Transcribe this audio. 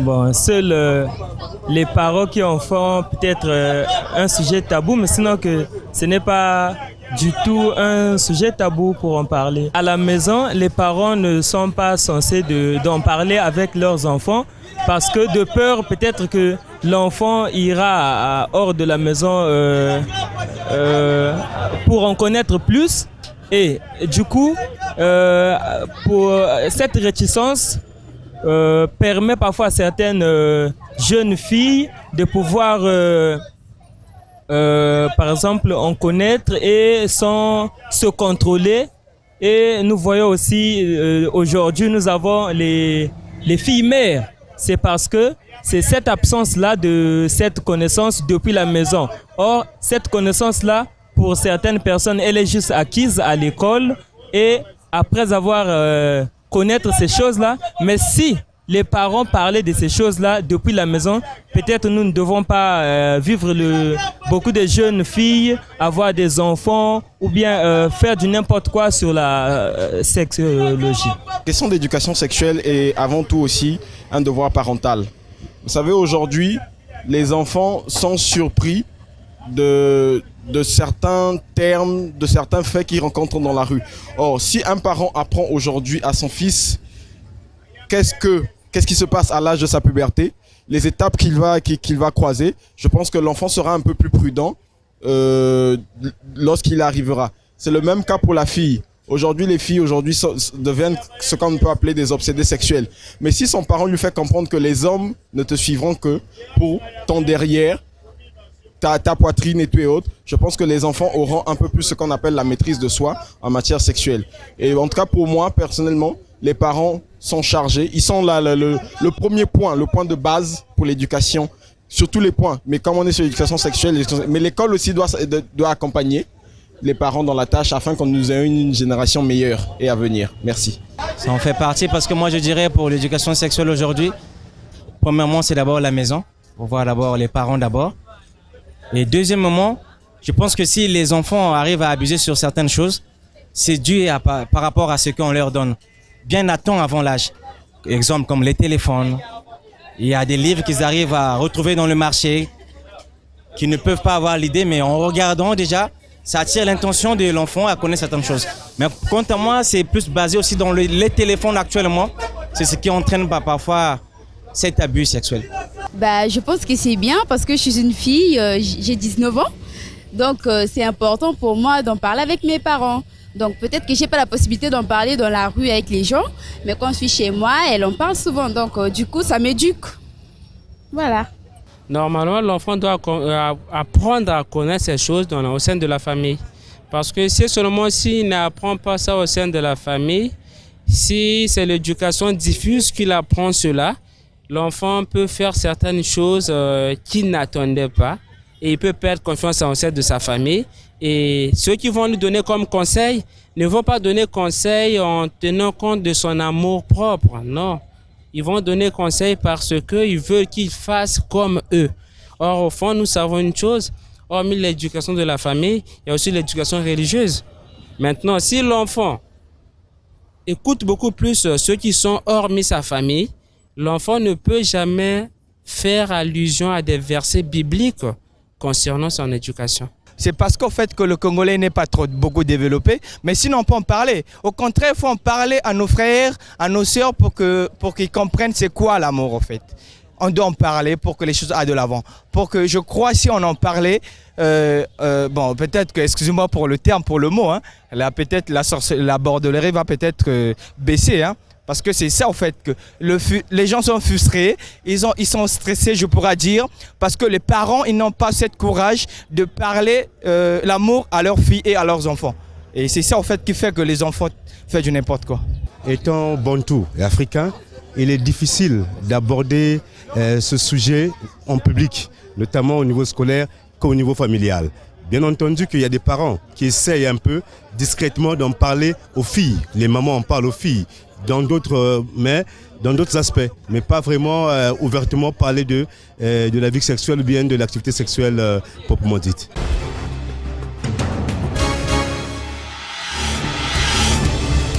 Bon, seuls les parents qui en font peut-être un sujet tabou, mais sinon que ce n'est pas du tout un sujet tabou pour en parler. À la maison, les parents ne sont pas censés d'en parler avec leurs enfants parce que de peur peut-être que l'enfant ira hors de la maison pour en connaître plus. Et du coup, pour cette réticence permet parfois à certaines jeunes filles de pouvoir, par exemple, en connaître et sans se contrôler. Et nous voyons aussi, aujourd'hui, nous avons les filles mères. C'est parce que c'est cette absence-là de cette connaissance depuis la maison. Or, cette connaissance-là, pour certaines personnes, elle est juste acquise à l'école et après avoir connaître ces choses-là. Mais si les parents parlaient de ces choses-là depuis la maison, peut-être nous ne devons pas vivre beaucoup de jeunes filles, avoir des enfants ou bien faire du n'importe quoi sur la sexologie. La question d'éducation sexuelle est avant tout aussi un devoir parental. Vous savez, aujourd'hui, les enfants sont surpris de certains termes, de certains faits qu'ils rencontrent dans la rue. Or, si un parent apprend aujourd'hui à son fils qu'est-ce qui se passe à l'âge de sa puberté, les étapes qu'il va croiser, je pense que l'enfant sera un peu plus prudent lorsqu'il arrivera. C'est le même cas pour la fille. Aujourd'hui, les filles deviennent ce qu'on peut appeler des obsédés sexuels. Mais si son parent lui fait comprendre que les hommes ne te suivront que pour ton derrière, ta poitrine et tout et autres, je pense que les enfants auront un peu plus ce qu'on appelle la maîtrise de soi en matière sexuelle. Et en tout cas, pour moi, personnellement, les parents sont chargés. Ils sont là, le premier point, le point de base pour l'éducation, sur tous les points. Mais comme on est sur l'éducation sexuelle, mais l'école aussi doit accompagner les parents dans la tâche afin qu'on nous ait une génération meilleure et à venir. Merci. Ça en fait partie parce que moi je dirais pour l'éducation sexuelle aujourd'hui, premièrement c'est d'abord la maison, pour voir d'abord les parents d'abord. Et deuxièmement, je pense que si les enfants arrivent à abuser sur certaines choses, c'est dû par rapport à ce qu'on leur donne. Bien à temps avant l'âge. Exemple comme les téléphones. Il y a des livres qu'ils arrivent à retrouver dans le marché, qui ne peuvent pas avoir l'idée, mais en regardant déjà, ça attire l'intention de l'enfant à connaître certaines choses. Mais quant à moi, c'est plus basé aussi dans les téléphones actuellement. C'est ce qui entraîne parfois cet abus sexuel. Je pense que c'est bien parce que je suis une fille, j'ai 19 ans. Donc c'est important pour moi d'en parler avec mes parents. Donc peut-être que je n'ai pas la possibilité d'en parler dans la rue avec les gens. Mais quand je suis chez moi, elle en parle souvent. Donc du coup, ça m'éduque. Voilà. Normalement, l'enfant doit apprendre à connaître ces choses au sein de la famille. Parce que c'est seulement s'il n'apprend pas ça au sein de la famille, si c'est l'éducation diffuse qu'il apprend cela, l'enfant peut faire certaines choses qu'il n'attendait pas et il peut perdre confiance en sein de sa famille. Et ceux qui vont lui donner comme conseil ne vont pas donner conseil en tenant compte de son amour propre, non. Ils vont donner conseil parce qu'ils veulent qu'il fasse comme eux. Or, au fond, nous savons une chose, hormis l'éducation de la famille, il y a aussi l'éducation religieuse. Maintenant, si l'enfant écoute beaucoup plus ceux qui sont hormis sa famille, l'enfant ne peut jamais faire allusion à des versets bibliques concernant son éducation. C'est parce qu'en fait que le Congolais n'est pas beaucoup développé, mais sinon on peut en parler. Au contraire, il faut en parler à nos frères, à nos sœurs pour qu'ils comprennent c'est quoi l'amour en fait. On doit en parler pour que les choses aillent de l'avant. Pour que je crois si on en parlait, bon peut-être que, excusez-moi pour le terme, pour le mot, hein, là peut-être la bordellerie va peut-être baisser, hein. Parce que c'est ça en fait, que les gens sont frustrés, ils sont stressés je pourrais dire, parce que les parents ils n'ont pas ce courage de parler l'amour à leurs filles et à leurs enfants. Et c'est ça en fait qui fait que les enfants font du n'importe quoi. Étant bantou et africain, il est difficile d'aborder ce sujet en public, notamment au niveau scolaire qu'au niveau familial. Bien entendu qu'il y a des parents qui essayent un peu discrètement d'en parler aux filles. Les mamans en parlent aux filles. Dans d'autres aspects, mais pas vraiment ouvertement parler de la vie sexuelle ou bien de l'activité sexuelle proprement dite.